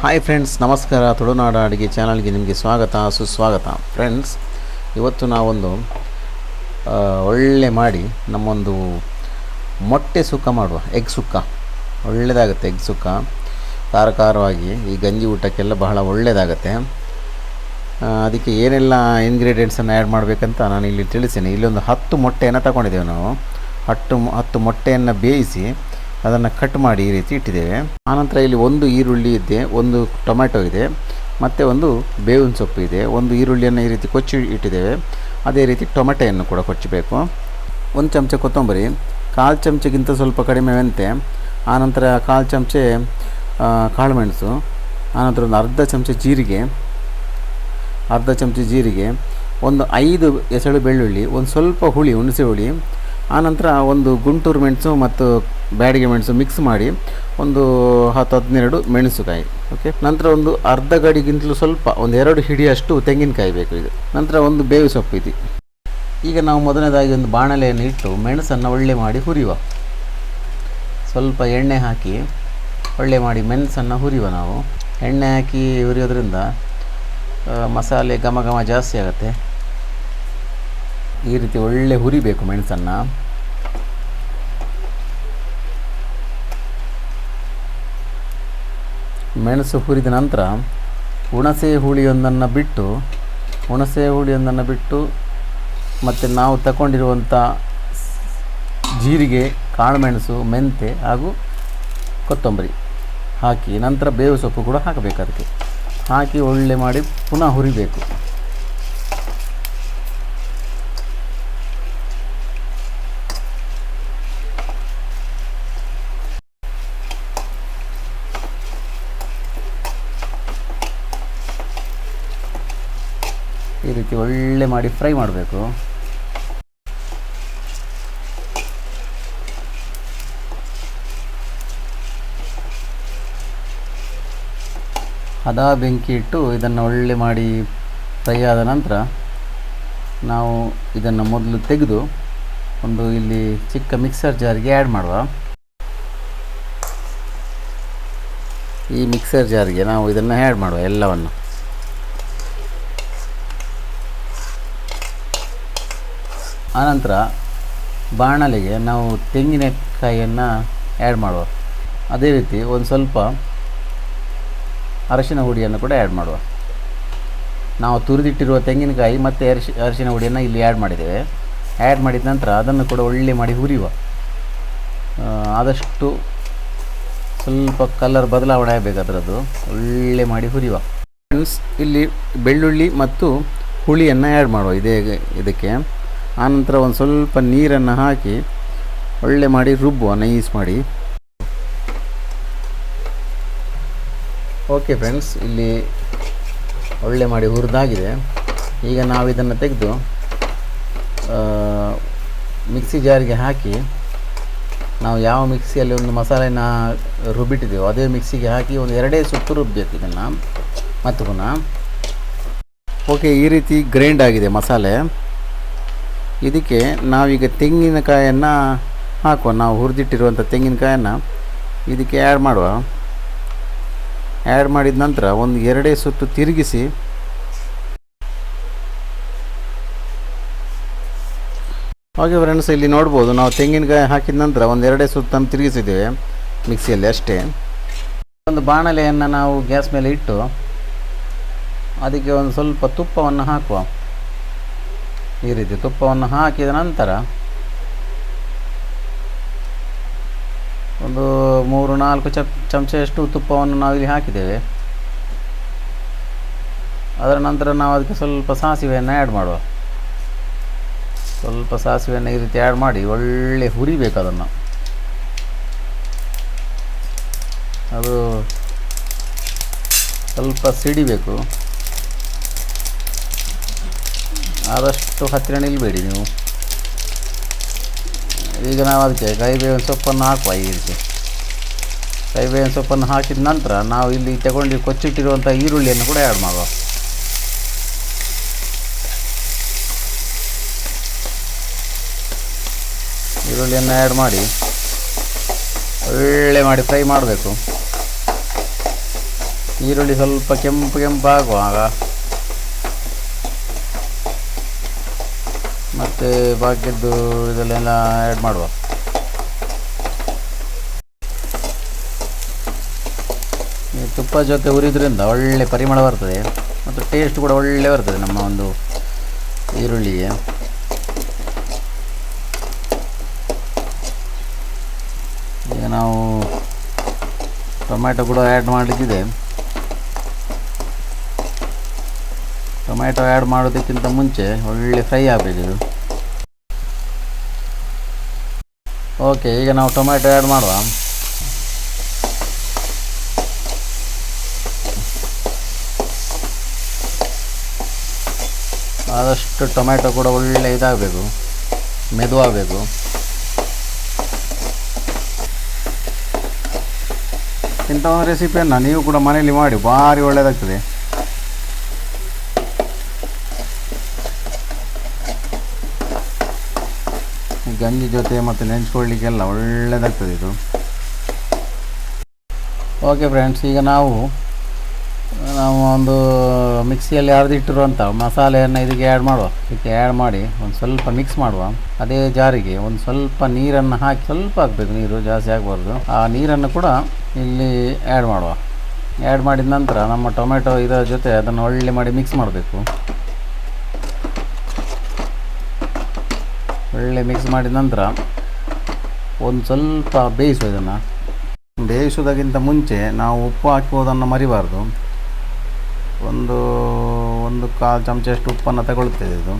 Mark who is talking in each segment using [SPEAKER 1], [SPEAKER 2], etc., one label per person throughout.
[SPEAKER 1] Hi friends, ನಮಸ್ಕಾರ. ತುಳುನಾಡ ಅಡುಗೆ ಚಾನಲ್ಗೆ ನಿಮಗೆ ಸ್ವಾಗತ, ಸುಸ್ವಾಗತ. ಫ್ರೆಂಡ್ಸ್, ಇವತ್ತು ನಾವೊಂದು ಒಳ್ಳೆ ಮಾಡಿ ನಮ್ಮೊಂದು ಮೊಟ್ಟೆ ಸುಕ್ಕ ಮಾಡುವ. ಎಗ್ ಸುಕ್ಕ ಒಳ್ಳೆಯದಾಗುತ್ತೆ. ಎಗ್ ಸುಕ್ಕ ಖಾರವಾಗಿ ಈ ಗಂಜಿ ಊಟಕ್ಕೆಲ್ಲ ಬಹಳ ಒಳ್ಳೆಯದಾಗತ್ತೆ. ಅದಕ್ಕೆ ಏನೆಲ್ಲ ಇಂಗ್ರೀಡಿಯೆಂಟ್ಸನ್ನು ಆ್ಯಡ್ ಮಾಡಬೇಕಂತ ನಾನು ಇಲ್ಲಿ ತಿಳಿಸ್ತೀನಿ. ಇಲ್ಲೊಂದು 10 ಮೊಟ್ಟೆಯನ್ನು ತಗೊಂಡಿದ್ದೇವೆ ನಾವು. 10 ಮೊಟ್ಟೆಯನ್ನು ಬೇಯಿಸಿ ಅದನ್ನು ಕಟ್ ಮಾಡಿ ಈ ರೀತಿ ಇಟ್ಟಿದ್ದೇವೆ. ಆನಂತರ ಇಲ್ಲಿ 1 ಈರುಳ್ಳಿ ಇದೆ, 1 ಟೊಮೆಟೊ ಇದೆ, ಮತ್ತು 1 ಬೇವಿನ ಸೊಪ್ಪು ಇದೆ. 1 ಈರುಳ್ಳಿಯನ್ನು ಈ ರೀತಿ ಕೊಚ್ಚಿ ಇಟ್ಟಿದ್ದೇವೆ. ಅದೇ ರೀತಿ ಟೊಮೆಟೊಯನ್ನು ಕೂಡ ಕೊಚ್ಚಬೇಕು. 1 ಚಮಚ ಕೊತ್ತಂಬರಿ, 1/4 ಚಮಚಗಿಂತ ಸ್ವಲ್ಪ ಕಡಿಮೆ ಮೆಂತೆ, ಆನಂತರ 1/4 ಚಮಚ ಕಾಳುಮೆಣಸು, ಆನಂತರ ಒಂದು ಅರ್ಧ ಚಮಚ ಜೀರಿಗೆ, 1 5 ಎಸಳು ಬೆಳ್ಳುಳ್ಳಿ, ಒಂದು ಸ್ವಲ್ಪ ಹುಳಿ, ಹುಣಸೆ ಹುಳಿ, ಆನಂತರ 1 ಗುಂಟೂರು ಮೆಣಸು ಮತ್ತು ಬ್ಯಾಡಿಗೆ ಮೆಣಸು ಮಿಕ್ಸ್ ಮಾಡಿ ಒಂದು 10-12 ಮೆಣಸುಕಾಯಿ. ಓಕೆ. ನಂತರ ಒಂದು ಅರ್ಧ ಗಡಿಗಿಂತಲೂ ಸ್ವಲ್ಪ, ಒಂದು 2 ಹಿಡಿಯಷ್ಟು ತೆಂಗಿನಕಾಯಿ ಬೇಕು ಇದು. ನಂತರ 1 ಬೇವು ಸೊಪ್ಪು ಇದೆ. ಈಗ ನಾವು ಮೊದಲನೇದಾಗಿ ಒಂದು ಬಾಣಲೆಯನ್ನು ಇಟ್ಟು ಮೆಣಸನ್ನು ಒಳ್ಳೆ ಮಾಡಿ ಹುರಿಯುವ. ಸ್ವಲ್ಪ ಎಣ್ಣೆ ಹಾಕಿ ಒಳ್ಳೆ ಮಾಡಿ ಮೆಣಸನ್ನು ಹುರಿಯುವ. ನಾವು ಎಣ್ಣೆ ಹಾಕಿ ಹುರಿಯೋದ್ರಿಂದ ಮಸಾಲೆ ಘಮ ಜಾಸ್ತಿ ಆಗುತ್ತೆ. ಈ ರೀತಿ ಒಳ್ಳೆ ಹುರಿಬೇಕು ಮೆಣಸನ್ನು. ಮೆಣಸು ಹುರಿದ ನಂತರ ಹುಣಸೆ ಹುಳಿಯೊಂದನ್ನು ಬಿಟ್ಟು ಮತ್ತು ನಾವು ತಗೊಂಡಿರುವಂಥ ಜೀರಿಗೆ, ಕಾಳುಮೆಣಸು, ಮೆಂತೆ ಹಾಗೂ ಕೊತ್ತಂಬರಿ ಹಾಕಿ, ನಂತರ ಬೇವು ಸೊಪ್ಪು ಕೂಡ ಹಾಕಬೇಕು. ಅದಕ್ಕೆ ಹಾಕಿ ಒಳ್ಳೆ ಮಾಡಿ ಪುನಃ ಹುರಿಬೇಕು. ಈ ರೀತಿ ಒಳ್ಳೆ ಮಾಡಿ ಫ್ರೈ ಮಾಡಬೇಕು. ಹದ ಬೆಂಕಿ ಇಟ್ಟು ಇದನ್ನು ಒಳ್ಳೆ ಮಾಡಿ ಫ್ರೈ ಆದ ನಂತರ ನಾವು ಇದನ್ನು ಮೊದಲು ತೆಗೆದು ಒಂದು ಇಲ್ಲಿ ಚಿಕ್ಕ ಮಿಕ್ಸರ್ ಜಾರಿಗೆ ಆ್ಯಡ್ ಮಾಡುವ. ಈ ಮಿಕ್ಸರ್ ಜಾರಿಗೆ ನಾವು ಇದನ್ನು ಆ್ಯಡ್ ಮಾಡುವ ಎಲ್ಲವನ್ನು. ಆನಂತರ ಬಾಣಲೆಗೆ ನಾವು ತೆಂಗಿನಕಾಯಿಯನ್ನು ಆ್ಯಡ್ ಮಾಡುವ. ಅದೇ ರೀತಿ ಒಂದು ಸ್ವಲ್ಪ ಅರಿಶಿನ ಹುಡಿಯನ್ನು ಕೂಡ ಆ್ಯಡ್ ಮಾಡುವ. ನಾವು ತುರಿದಿಟ್ಟಿರುವ ತೆಂಗಿನಕಾಯಿ ಮತ್ತು ಅರಿಶಿನ ಹುಡಿಯನ್ನು ಇಲ್ಲಿ ಆ್ಯಡ್ ಮಾಡಿದ್ದೇವೆ. ಆ್ಯಡ್ ಮಾಡಿದ ನಂತರ ಅದನ್ನು ಕೂಡ ಒಳ್ಳೆ ಮಾಡಿ ಹುರಿಯುವ. ಆದಷ್ಟು ಸ್ವಲ್ಪ ಕಲರ್ ಬದಲಾವಣೆ ಆಗಬೇಕು ಅದರದ್ದು. ಒಳ್ಳೆ ಮಾಡಿ ಹುರಿಯುವ. ಫ್ರೆಂಡ್ಸ್, ಇಲ್ಲಿ ಬೆಳ್ಳುಳ್ಳಿ ಮತ್ತು ಹುಳಿಯನ್ನು ಆ್ಯಡ್ ಮಾಡುವ ಇದಕ್ಕೆ. ಆನಂತರ ಒಂದು ಸ್ವಲ್ಪ ನೀರನ್ನು ಹಾಕಿ ಒಳ್ಳೆ ಮಾಡಿ ರುಬ್ಬುವ, ನೈಸ್ ಮಾಡಿ. ಓಕೆ ಫ್ರೆಂಡ್ಸ್, ಇಲ್ಲಿ ಒಳ್ಳೆ ಮಾಡಿ ಹುರಿದಾಗಿದೆ. ಈಗ ನಾವು ಇದನ್ನು ತೆಗೆದು ಮಿಕ್ಸಿ ಜಾರಿಗೆ ಹಾಕಿ, ನಾವು ಯಾವ ಮಿಕ್ಸಿಯಲ್ಲಿ ಒಂದು ಮಸಾಲೆನ ರುಬ್ಬಿಟ್ಟಿದ್ದೇವೆ ಅದೇ ಮಿಕ್ಸಿಗೆ ಹಾಕಿ ಒಂದು 2 ಸುತ್ತು ರುಬ್ಬಬೇಕು ಇದನ್ನು ಮತ್ತು ಪುನಃ. ಓಕೆ, ಈ ರೀತಿ ಗ್ರೈಂಡ್ ಆಗಿದೆ ಮಸಾಲೆ. ಇದಕ್ಕೆ ನಾವೀಗ ತೆಂಗಿನಕಾಯನ್ನು ಹಾಕುವ. ನಾವು ಹುರಿದಿಟ್ಟಿರುವಂಥ ತೆಂಗಿನಕಾಯನ್ನು ಇದಕ್ಕೆ ಆ್ಯಡ್ ಮಾಡುವ. ಆ್ಯಡ್ ಮಾಡಿದ ನಂತರ ಒಂದು 2 ಸುತ್ತು ತಿರುಗಿಸಿ ಓಕೆ ಫ್ರೆಂಡ್ಸ್, ಇಲ್ಲಿ ನೋಡ್ಬೋದು ನಾವು ತೆಂಗಿನಕಾಯಿ ಹಾಕಿದ ನಂತರ ಒಂದು 2 ಸುತ್ತನ್ನು ತಿರುಗಿಸಿದ್ದೇವೆ ಮಿಕ್ಸಿಯಲ್ಲಿ ಅಷ್ಟೇ. ಒಂದು ಬಾಣಲೆಯನ್ನು ನಾವು ಗ್ಯಾಸ್ ಮೇಲೆ ಇಟ್ಟು ಅದಕ್ಕೆ ಒಂದು ಸ್ವಲ್ಪ ತುಪ್ಪವನ್ನು ಹಾಕುವ. ಈ ರೀತಿ ತುಪ್ಪವನ್ನು ಹಾಕಿದ ನಂತರ ಒಂದು 3-4 ಚಮಚದಷ್ಟು ತುಪ್ಪವನ್ನು ನಾವಿಲ್ಲಿ ಹಾಕಿದ್ದೇವೆ. ಅದರ ನಂತರ ನಾವು ಅದಕ್ಕೆ ಸ್ವಲ್ಪ ಸಾಸಿವೆಯನ್ನು ಆ್ಯಡ್ ಮಾಡುವ. ಸ್ವಲ್ಪ ಸಾಸಿವೆಯನ್ನು ಈ ರೀತಿ ಆ್ಯಡ್ ಮಾಡಿ ಒಳ್ಳೆ ಹುರಿಬೇಕು ಅದನ್ನು. ಅದು ಸ್ವಲ್ಪ ಸಿಡಿಬೇಕು. ಆದಷ್ಟು ಹತ್ತಿರ ನಿಲ್ಲಬೇಡಿ ನೀವು. ಈಗ ನಾವು ಅದಕ್ಕೆ ಕರಿಬೇವಿನ ಸೊಪ್ಪನ್ನು ಹಾಕುವ. ಈ ರೀತಿ ಕರಿಬೇವಿನ ಸೊಪ್ಪನ್ನು ಹಾಕಿದ ನಂತರ ನಾವು ಇಲ್ಲಿ ತಗೊಂಡು ಕೊಚ್ಚಿಟ್ಟಿರುವಂಥ ಈರುಳ್ಳಿಯನ್ನು ಕೂಡ ಆ್ಯಡ್ ಮಾಡುವ. ಈರುಳ್ಳಿಯನ್ನು ಆ್ಯಡ್ ಮಾಡಿ ಒಳ್ಳೆ ಮಾಡಿ ಫ್ರೈ ಮಾಡಬೇಕು. ಈರುಳ್ಳಿ ಸ್ವಲ್ಪ ಕೆಂಪು ಆಗುವಾಗ ಮತ್ತು ಬಾಕಿದ್ದು ಇದೆಲ್ಲ ಆ್ಯಡ್ ಮಾಡುವ. ಈ ತುಪ್ಪ ಜೊತೆ ಹುರಿದ್ರಿಂದ ಒಳ್ಳೆ ಪರಿಮಳ ಬರ್ತದೆ ಮತ್ತು ಟೇಸ್ಟ್ ಕೂಡ ಒಳ್ಳೆ ಬರ್ತದೆ ನಮ್ಮ ಒಂದು ಈರುಳ್ಳಿಗೆ. ಈಗ ನಾವು ಟೊಮ್ಯಾಟೊ ಕೂಡ ಆ್ಯಡ್ ಮಾಡಲಿಕ್ಕಿದೆ. ಟೊಮ್ಯಾಟೊ ಆ್ಯಡ್ ಮಾಡೋದಕ್ಕಿಂತ ಮುಂಚೆ ಒಳ್ಳೆ ಫ್ರೈ ಆಗಬೇಕು ಇದು. ಓಕೆ, ಈಗ ನಾವು ಟೊಮ್ಯಾಟೊ ಆ್ಯಡ್ ಮಾಡುವ. ಆದಷ್ಟು ಟೊಮ್ಯಾಟೊ ಕೂಡ ಒಳ್ಳೆ ಇದಾಗಬೇಕು, ಮೆದುವಾಗಬೇಕು. ಇಂಥ ಒಂದು ರೆಸಿಪಿಯನ್ನು ನೀವು ಕೂಡ ಮನೆಯಲ್ಲಿ ಮಾಡಿ, ಭಾರಿ ಒಳ್ಳೆಯದಾಗ್ತದೆ. ಗಂಜಿ ಜೊತೆ ಮತ್ತು ನೆಂಚ್ಕೊಳ್ಳಿಕ್ಕೆಲ್ಲ ಒಳ್ಳೆಯದಾಗ್ತದೆ ಇದು. ಓಕೆ ಫ್ರೆಂಡ್ಸ್, ಈಗ ನಾವು ಒಂದು ಮಿಕ್ಸಿಯಲ್ಲಿ ಅರೆದಿಟ್ಟಿರುವಂಥ ಮಸಾಲೆಯನ್ನು ಇದಕ್ಕೆ ಆ್ಯಡ್ ಮಾಡುವ. ಇದಕ್ಕೆ ಆ್ಯಡ್ ಮಾಡಿ ಒಂದು ಸ್ವಲ್ಪ ಮಿಕ್ಸ್ ಮಾಡುವ. ಅದೇ ಜಾರಿಗೆ ಒಂದು ಸ್ವಲ್ಪ ನೀರನ್ನು ಹಾಕಿ, ಸ್ವಲ್ಪ ಹಾಕಬೇಕು, ನೀರು ಜಾಸ್ತಿ ಆಗಬಾರ್ದು. ಆ ನೀರನ್ನು ಕೂಡ ಇಲ್ಲಿ ಆ್ಯಡ್ ಮಾಡುವ. ಆ್ಯಡ್ ಮಾಡಿದ ನಂತರ ನಮ್ಮ ಟೊಮೆಟೊ ಇದರ ಜೊತೆ ಅದನ್ನು ಒಳ್ಳೆ ಮಾಡಿ ಮಿಕ್ಸ್ ಮಾಡಬೇಕು. ಒಳ್ಳೆ ಮಿಕ್ಸ್ ಮಾಡಿದ ನಂತರ ಒಂದು ಸ್ವಲ್ಪ ಬೇಯಿಸುವ. ಇದನ್ನು ಬೇಯಿಸೋದಕ್ಕಿಂತ ಮುಂಚೆ ನಾವು ಉಪ್ಪು ಹಾಕುವುದನ್ನು ಮರಿಬಾರ್ದು. ಒಂದು ಕಾಲು ಚಮಚಷ್ಟು ಉಪ್ಪನ್ನು ತಗೊಳ್ತೇವೆ ಇದು.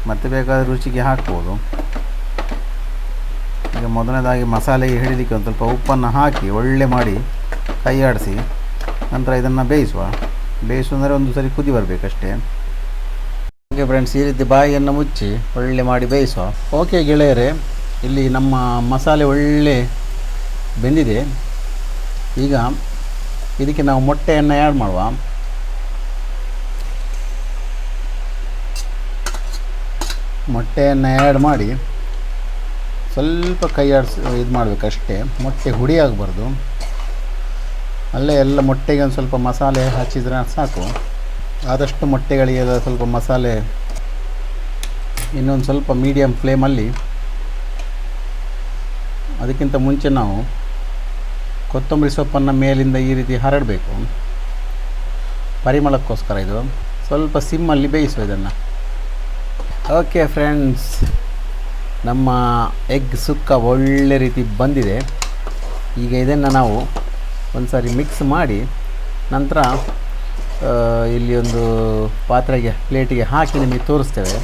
[SPEAKER 1] ಮತ್ತೆ ಬೇಕಾದರೆ ರುಚಿಗೆ ಹಾಕ್ಬೋದು. ಈಗ ಮೊದಲನೇದಾಗಿ ಮಸಾಲೆಗೆ ಹಿಡಿಲಿಕ್ಕೆ ಒಂದು ಸ್ವಲ್ಪ ಉಪ್ಪನ್ನು ಹಾಕಿ ಒಳ್ಳೆ ಮಾಡಿ ಕೈ ಆಡಿಸಿ ನಂತರ ಇದನ್ನು ಬೇಯಿಸುವಂದರೆ ಒಂದು ಸರಿ ಕುದಿ ಬರಬೇಕಷ್ಟೇ. ಓಕೆ ಫ್ರೆಂಡ್ಸ್, ಈ ರೀತಿ ಬಾಯಿಯನ್ನು ಮುಚ್ಚಿ ಒಳ್ಳೆ ಮಾಡಿ ಬೇಯಿಸುವ. ಓಕೆ ಗೆಳೆಯರೇ, ಇಲ್ಲಿ ನಮ್ಮ ಮಸಾಲೆ ಒಳ್ಳೆ ಬೆಂದಿದೆ. ಈಗ ಇದಕ್ಕೆ ನಾವು ಮೊಟ್ಟೆಯನ್ನು ಆ್ಯಡ್ ಮಾಡುವ. ಮೊಟ್ಟೆಯನ್ನು ಆ್ಯಡ್ ಮಾಡಿ ಸ್ವಲ್ಪ ಕೈ ಆಡಿಸಿ ಇದು ಮಾಡಬೇಕಷ್ಟೇ. ಮೊಟ್ಟೆ ಹುಡಿ ಆಗಬಾರ್ದು. ಅಲ್ಲೇ ಎಲ್ಲ ಮೊಟ್ಟೆಗೆ ಒಂದು ಸ್ವಲ್ಪ ಮಸಾಲೆ ಹಚ್ಚಿದ್ರೆ ಸಾಕು. ಆದಷ್ಟು ಮೊಟ್ಟೆಗಳಿಗೆ ಸ್ವಲ್ಪ ಮಸಾಲೆ ಇನ್ನೊಂದು ಸ್ವಲ್ಪ ಮೀಡಿಯಮ್ ಫ್ಲೇಮಲ್ಲಿ. ಅದಕ್ಕಿಂತ ಮುಂಚೆ ನಾವು ಕೊತ್ತಂಬರಿ ಸೊಪ್ಪನ್ನು ಮೇಲಿಂದ ಈ ರೀತಿ ಹರಡಬೇಕು, ಪರಿಮಳಕ್ಕೋಸ್ಕರ. ಇದು ಸ್ವಲ್ಪ ಸಿಮ್ಮಲ್ಲಿ ಬೇಯಿಸುವ ಇದನ್ನು. ಓಕೆ ಫ್ರೆಂಡ್ಸ್, ನಮ್ಮ ಎಗ್ ಸುಕ್ಕ ಒಳ್ಳೆ ರೀತಿ ಬಂದಿದೆ. ಈಗ ಇದನ್ನು ನಾವು ಒಂದು ಸಾರಿ ಮಿಕ್ಸ್ ಮಾಡಿ ನಂತರ ಇಲ್ಲಿ ಒಂದು ಪಾತ್ರೆಗೆ ಪ್ಲೇಟಿಗೆ ಹಾಕಿ ನಿಮಗೆ ತೋರಿಸ್ತೇವೆ.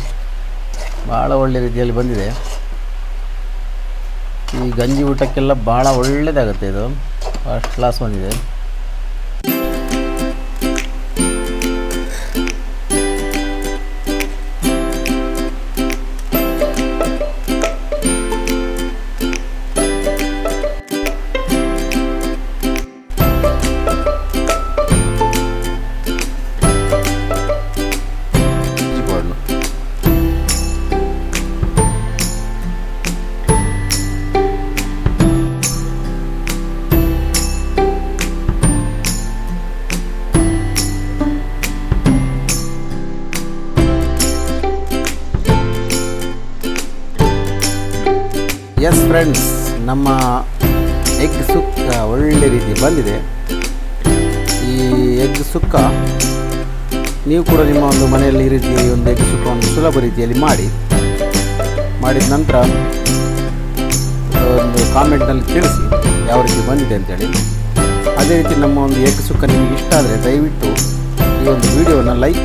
[SPEAKER 1] ಭಾಳ ಒಳ್ಳೆ ರೀತಿಯಲ್ಲಿ ಬಂದಿದೆ. ಈ ಗಂಜಿ ಊಟಕ್ಕೆಲ್ಲ ಭಾಳ ಒಳ್ಳೆಯದಾಗುತ್ತೆ ಇದು. ಫಸ್ಟ್ ಕ್ಲಾಸ್ ಬಂದಿದೆ. ಎಸ್ ಫ್ರೆಂಡ್ಸ್, ನಮ್ಮ ಎಗ್ ಸುಕ್ಕ ಒಳ್ಳೆ ರೀತಿ ಬಂದಿದೆ. ಈ ಎಗ್ ಸುಕ್ಕ ನೀವು ಕೂಡ ನಿಮ್ಮ ಒಂದು ಮನೆಯಲ್ಲಿ ಈ ರೀತಿ ಒಂದು ಎಗ್ ಸುಕ್ಕವನ್ನು ಸುಲಭ ರೀತಿಯಲ್ಲಿ ಮಾಡಿದ ನಂತರ ಒಂದು ಕಾಮೆಂಟ್ನಲ್ಲಿ ತಿಳಿಸಿ ಯಾವ ರೀತಿ ಬಂದಿದೆ ಅಂತೇಳಿ. ಅದೇ ರೀತಿ ನಮ್ಮ ಒಂದು ಎಗ್ ಸುಕ್ಕ ನಿಮಗೆ ಇಷ್ಟ ಆದರೆ ದಯವಿಟ್ಟು ಈ ಒಂದು ವಿಡಿಯೋನ ಲೈಕ್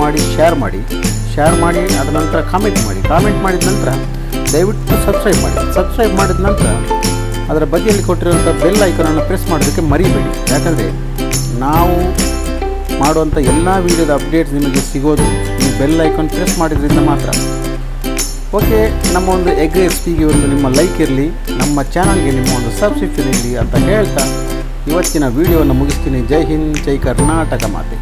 [SPEAKER 1] ಮಾಡಿ ಶೇರ್ ಮಾಡಿ ಅದರ ನಂತರ ಕಾಮೆಂಟ್ ಮಾಡಿದ ನಂತರ ದಯವಿಟ್ಟು ಸಬ್ಸ್ಕ್ರೈಬ್ ಮಾಡಿದ ನಂತರ ಅದರ ಬದಿಯಲ್ಲಿ ಕೊಟ್ಟಿರುವಂಥ ಬೆಲ್ ಐಕಾನನ್ನು ಪ್ರೆಸ್ ಮಾಡೋದಕ್ಕೆ ಮರಿಬೇಡಿ. ಯಾಕಂದರೆ ನಾವು ಮಾಡುವಂಥ ಎಲ್ಲ ವೀಡಿಯೋದ ಅಪ್ಡೇಟ್ಸ್ ನಿಮಗೆ ಸಿಗೋದು ಈ ಬೆಲ್ ಐಕಾನ್ ಪ್ರೆಸ್ ಮಾಡಿದ್ರಿಂದ ಮಾತ್ರ. ಓಕೆ, ನಮ್ಮ ಒಂದು ಎಗ್ ರೆಸಿಪಿಗೆ ಒಂದು ನಿಮ್ಮ ಲೈಕ್ ಇರಲಿ, ನಮ್ಮ ಚಾನಲ್ಗೆ ನಿಮ್ಮ ಒಂದು ಸಬ್ಸ್ಕ್ರಿಪ್ಷನ್ ಇರಲಿ ಅಂತ ಹೇಳ್ತಾ ಇವತ್ತಿನ ವೀಡಿಯೋವನ್ನು ಮುಗಿಸ್ತೀನಿ. ಜೈ ಹಿಂದ್, ಜೈ ಕರ್ನಾಟಕ ಮಾತೆ.